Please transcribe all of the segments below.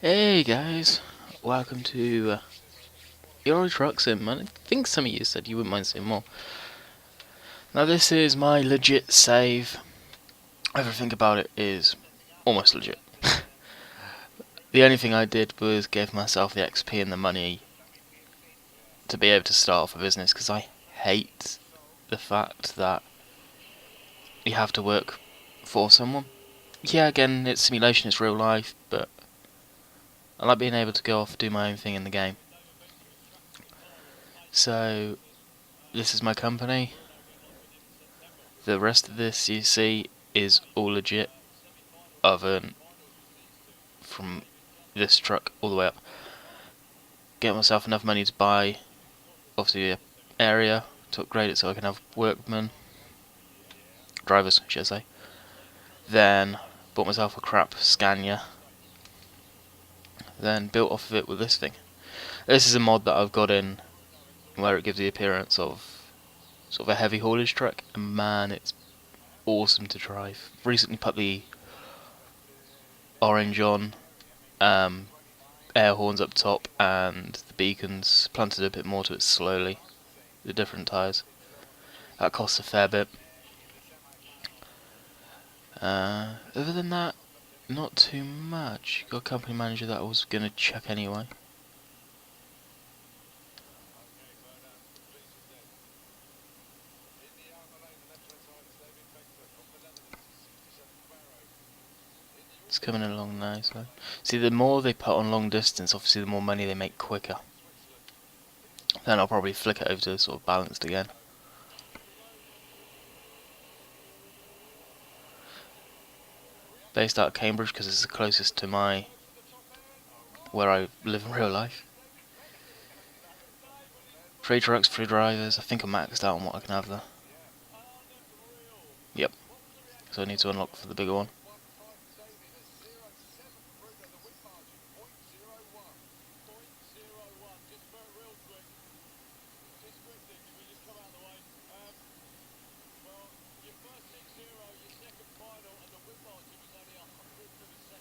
Hey guys, welcome to Euro Truck Sim. I think some of you said you wouldn't mind seeing more. Now this is my legit save. Everything about it is almost legit. The only thing I did was give myself the XP and the money to be able to start off a business, because I hate the fact that you have to work for someone. Yeah, again, it's simulation, it's real life, but I like being able to go off and do my own thing in the game. So, this is my company. The rest of this you see is all legit, other than from this truck all the way up. Get myself enough money to buy, obviously, an area to upgrade it so I can have workmen, drivers, should I say. Then bought myself a crap Scania. Then built off of it with this thing. This is a mod that I've got in where it gives the appearance of sort of a heavy haulage truck, and man, it's awesome to drive. Recently put the orange on, air horns up top, and the beacons, planted a bit more to it slowly, the different tyres. That costs a fair bit. Other than that, not too much. Got a company manager that I was going to check anyway. It's coming along nicely. See, the more they put on long distance, obviously the more money they make quicker. Then I'll probably flick it over to sort of balanced again. Based out of Cambridge because it's the closest to where I live in real life. Free trucks, free drivers. I think I'm maxed out on what I can have there. Yep. So I need to unlock for the bigger one.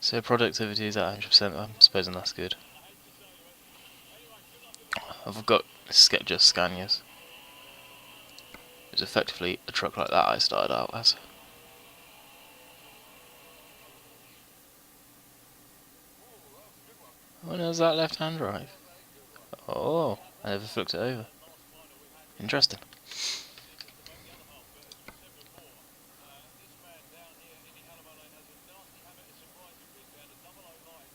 So productivity is at 100%, I'm supposing that's good. I've got just Scanias. It's effectively a truck like that I started out as. When was that left-hand drive? Oh, I never flipped it over. Interesting.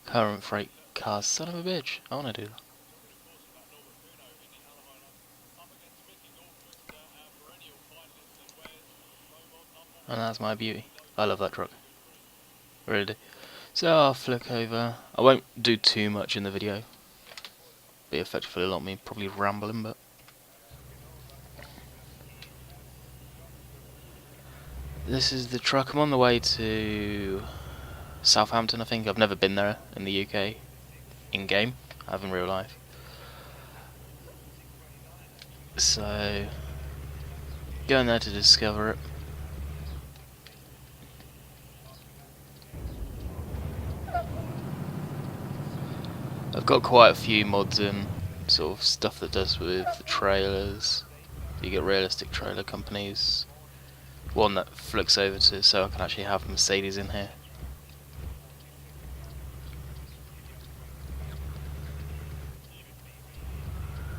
Current freight cars, son of a bitch. I want to do that. And that's my beauty. I love that truck. Really do. So I'll flick over. I won't do too much in the video. Be effectively a lot of me probably rambling, but this is the truck. I'm on the way to Southampton, I think. I've never been there in the UK in game. I have in real life. So going there to discover it. I've got quite a few mods in, sort of stuff that does with the trailers. You get realistic trailer companies. One that flicks over to so I can actually have Mercedes in here.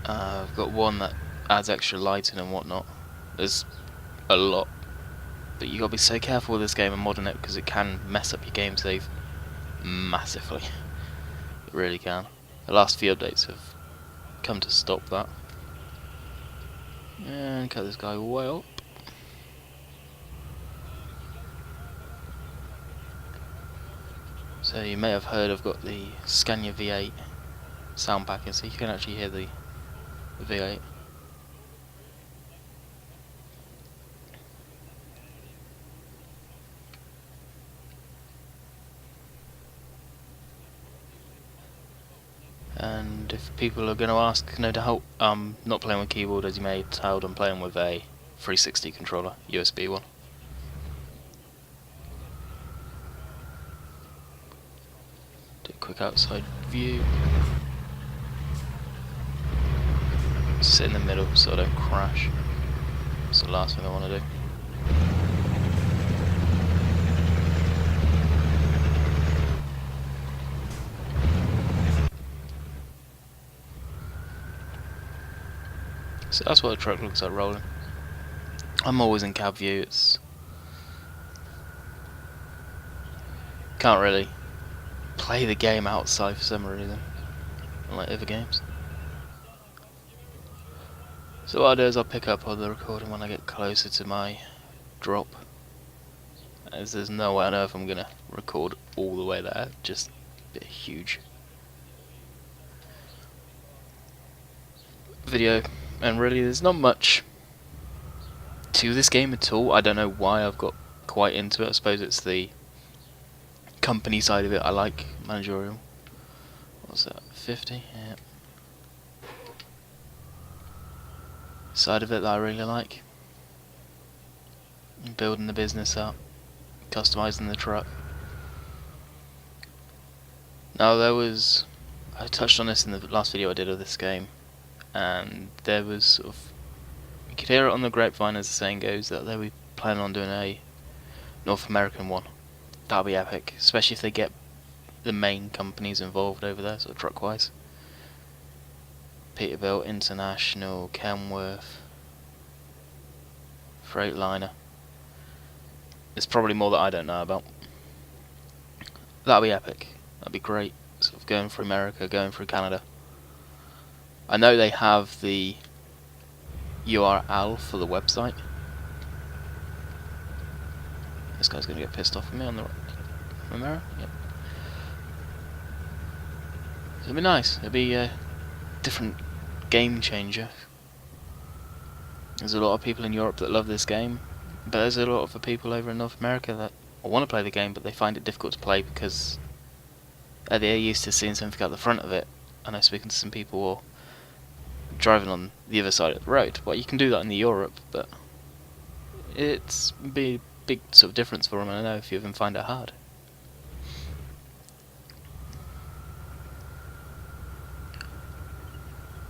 I've got one that adds extra lighting and whatnot. There's a lot, but you gotta be so careful with this game and modding it because it can mess up your game save massively. It really can. The last few updates have come to stop that. And cut this guy way up. So you may have heard I've got the Scania V8 sound package, so you can actually hear the V8. And if people are going to ask, no doubt, I'm not playing with keyboard, as you may have told. I'm playing with a 360 controller, USB one. Do a quick outside view. Sit in the middle so I don't crash. That's the last thing I want to do. So that's what the truck looks like rolling. I'm always in cab view. It's can't really play the game outside for some reason, unlike other games. So what I'll do is I'll pick up on the recording when I get closer to my drop, as there's no way on earth I'm gonna record all the way there. Just a bit huge video, and really there's not much to this game at all. I don't know why I've got quite into it. I suppose it's the company side of it I like, managerial. What's that, 50? Yeah. Side of it that I really like. Building the business up, customizing the truck. Now I touched on this in the last video I did of this game, and there was sort of, you could hear it on the grapevine as the saying goes, that they were planning on doing a North American one. That'll be epic, especially if they get the main companies involved over there, sort of truck wise. Peterbilt, International, Kenworth, Freightliner. There's probably more that I don't know about. That'll be epic. That'd be great. Sort of going through America, going through Canada. I know they have the URL for the website. This guy's gonna get pissed off at me on the mirror. Yep. It'll be nice. It'll be a different game changer. There's a lot of people in Europe that love this game, but there's a lot of people over in North America that want to play the game, but they find it difficult to play because they're used to seeing something out the front of it. And I've spoken to some people driving on the other side of the road. Well, you can do that in the Europe, but it's be a big sort of difference for them, and I know a few of them find it hard.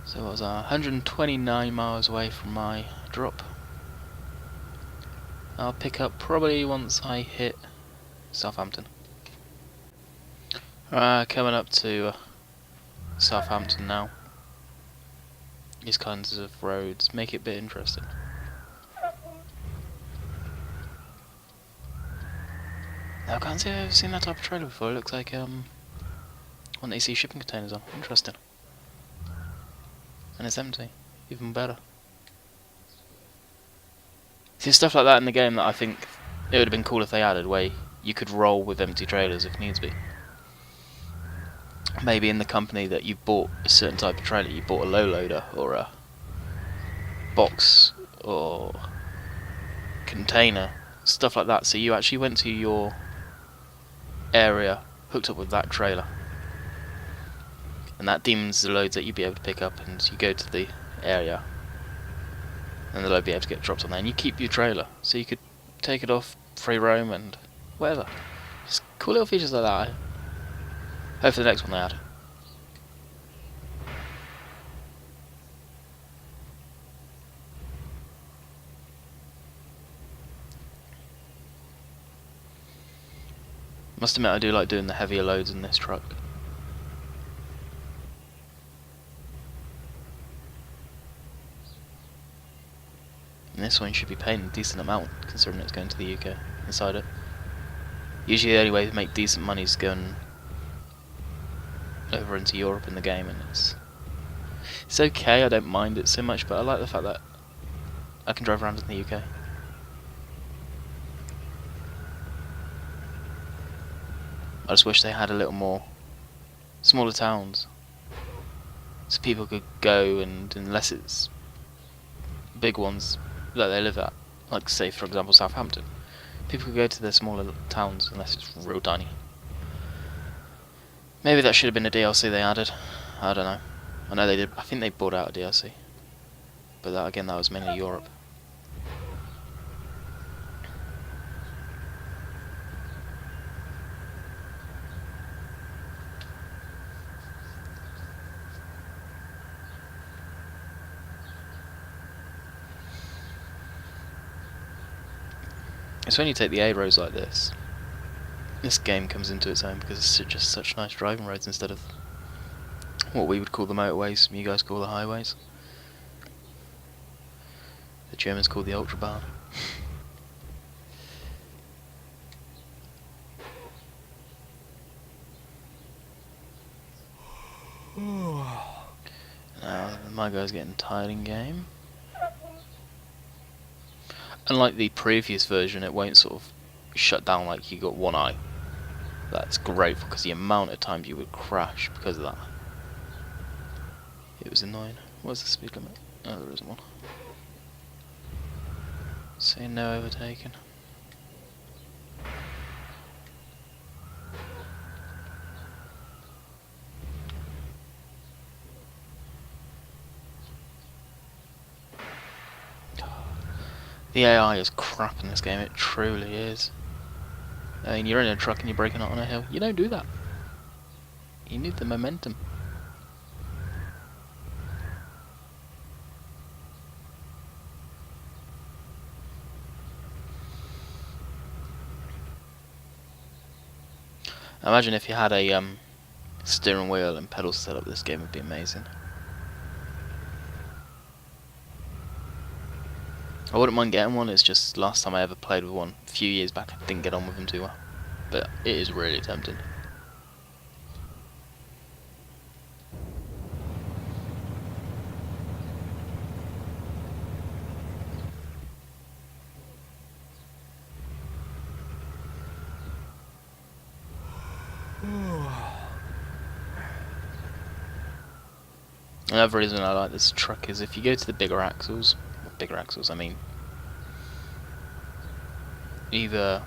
So I was 129 miles away from my drop. I'll pick up probably once I hit Southampton. Coming up to Southampton now. These kinds of roads make it a bit interesting. Now, I can't say I've ever seen that type of trailer before. It looks like one that you see shipping containers on. Interesting. And it's empty. Even better. See, stuff like that in the game that I think it would have been cool if they added, where you could roll with empty trailers if needs be. Maybe in the company that you bought a certain type of trailer, you bought a low loader or a box or container, stuff like that. So you actually went to your area hooked up with that trailer, and that deems the loads that you'd be able to pick up, and you go to the area and the load be able to get dropped on there, and you keep your trailer so you could take it off, free roam and whatever. Just cool little features like that. Hope for the next one they add. Must admit I do like doing the heavier loads in this truck. And this one should be paying a decent amount considering it's going to the UK inside it. Usually the only way to make decent money is going over into Europe in the game, and it's okay, I don't mind it so much, but I like the fact that I can drive around in the UK. I just wish they had a little more smaller towns, so people could go, and unless it's big ones that they live at, like say for example Southampton, people could go to their smaller towns unless it's real tiny. Maybe that should have been a DLC they added. I don't know. I know they did. I think they bought out a DLC, but that again, that was mainly Europe. It's when you take the A roads like this game comes into its own, because it's just such nice driving roads instead of what we would call the motorways, you guys call the highways. The Germans call the Ultrabahn. Now, my guy's getting tired in game. Unlike the previous version, it won't sort of shut down like you got one eye. That's great because the amount of times you would crash because of that. It was annoying. What's the speed limit? Oh, there isn't one. Say no overtaking. The AI is crap in this game, it truly is. I mean, you're in a truck and you're braking out on a hill. You don't do that. You need the momentum. Imagine if you had a steering wheel and pedals set up, this game would be amazing. I wouldn't mind getting one, it's just last time I ever played with one, a few years back, I didn't get on with them too well. But it is really tempting. Another reason I like this truck is if you go to the bigger axles, I mean either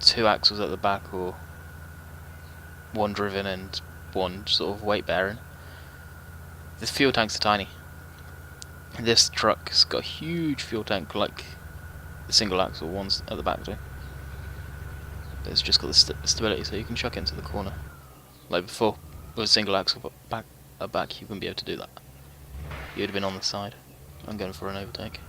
2 axles at the back or 1 driven and 1 sort of weight bearing, the fuel tanks are tiny. This truck's got a huge fuel tank like the single axle ones at the back do, but it's just got the stability so you can chuck it into the corner. Like before, with a single axle back you wouldn't be able to do that. You would have been on the side. I'm going for an overtake.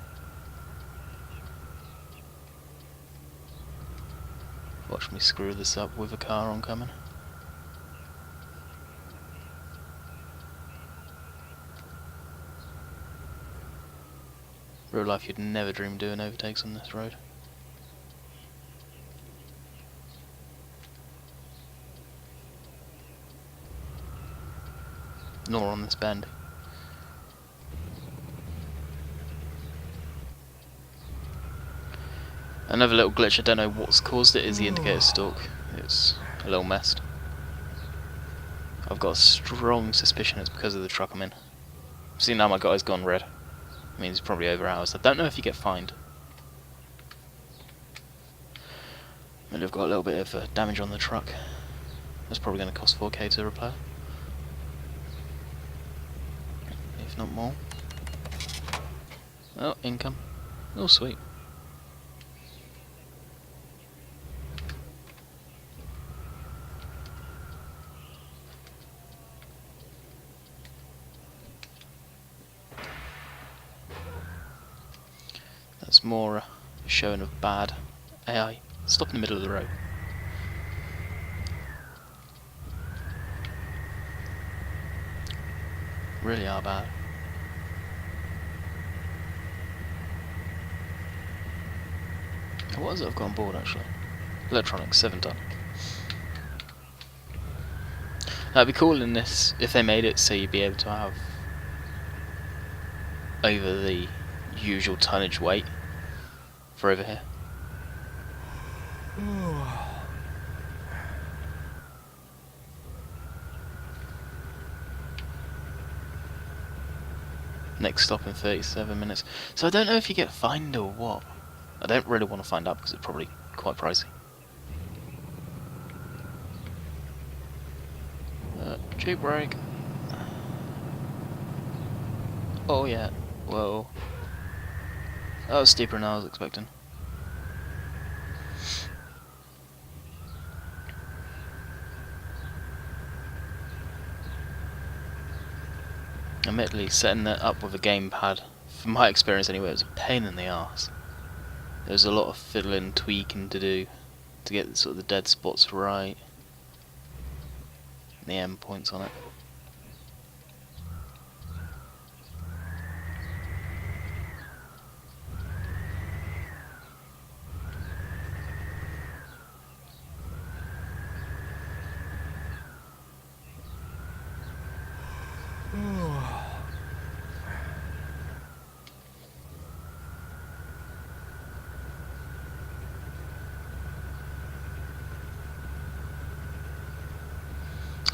Watch me screw this up with a car oncoming. Real life, you'd never dream of doing overtakes on this road. Nor on this bend. Another little glitch, I don't know what's caused it, is the indicator stalk. It's a little messed. I've got a strong suspicion it's because of the truck I'm in. See, now my guy's gone red. It means it's probably over hours. I don't know if you get fined. Maybe I've got a little bit of damage on the truck. That's probably going to cost 4k to repair. If not more. Oh, income. Oh, sweet. That's more showing of bad AI. Stop in the middle of the road. Really are bad. What is it I've got on board actually? Electronics, 7 ton. That'd be cool in this if they made it so you'd be able to have over the usual tonnage weight for over here. Next stop in 37 minutes. So I don't know if you get fined or what. I don't really want to find out because it's probably quite pricey. Cheap brake. Oh yeah. Whoa. That was steeper than I was expecting. Admittedly, setting that up with a gamepad, from my experience anyway, it was a pain in the arse. There's a lot of fiddling, tweaking to do to get sort of the dead spots right, and the end points on it.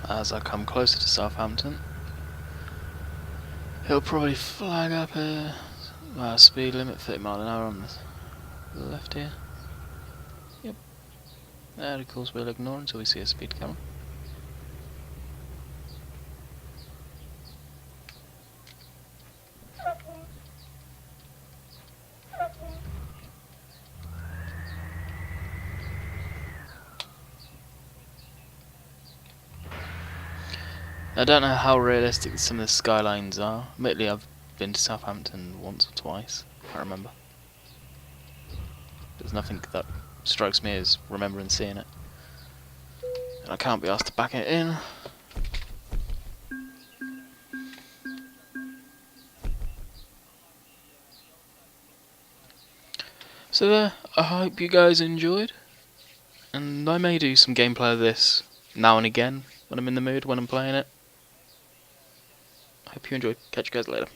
As I come closer to Southampton, he'll probably flag up a speed limit 30 mile an hour on the left here. Yep. And of course we'll ignore until we see a speed camera. I don't know how realistic some of the skylines are. Admittedly, I've been to Southampton once or twice, I remember. There's nothing that strikes me as remembering seeing it. And I can't be asked to back it in. So there, I hope you guys enjoyed. And I may do some gameplay of this now and again when I'm in the mood, when I'm playing it. Hope you enjoyed. Catch you guys later.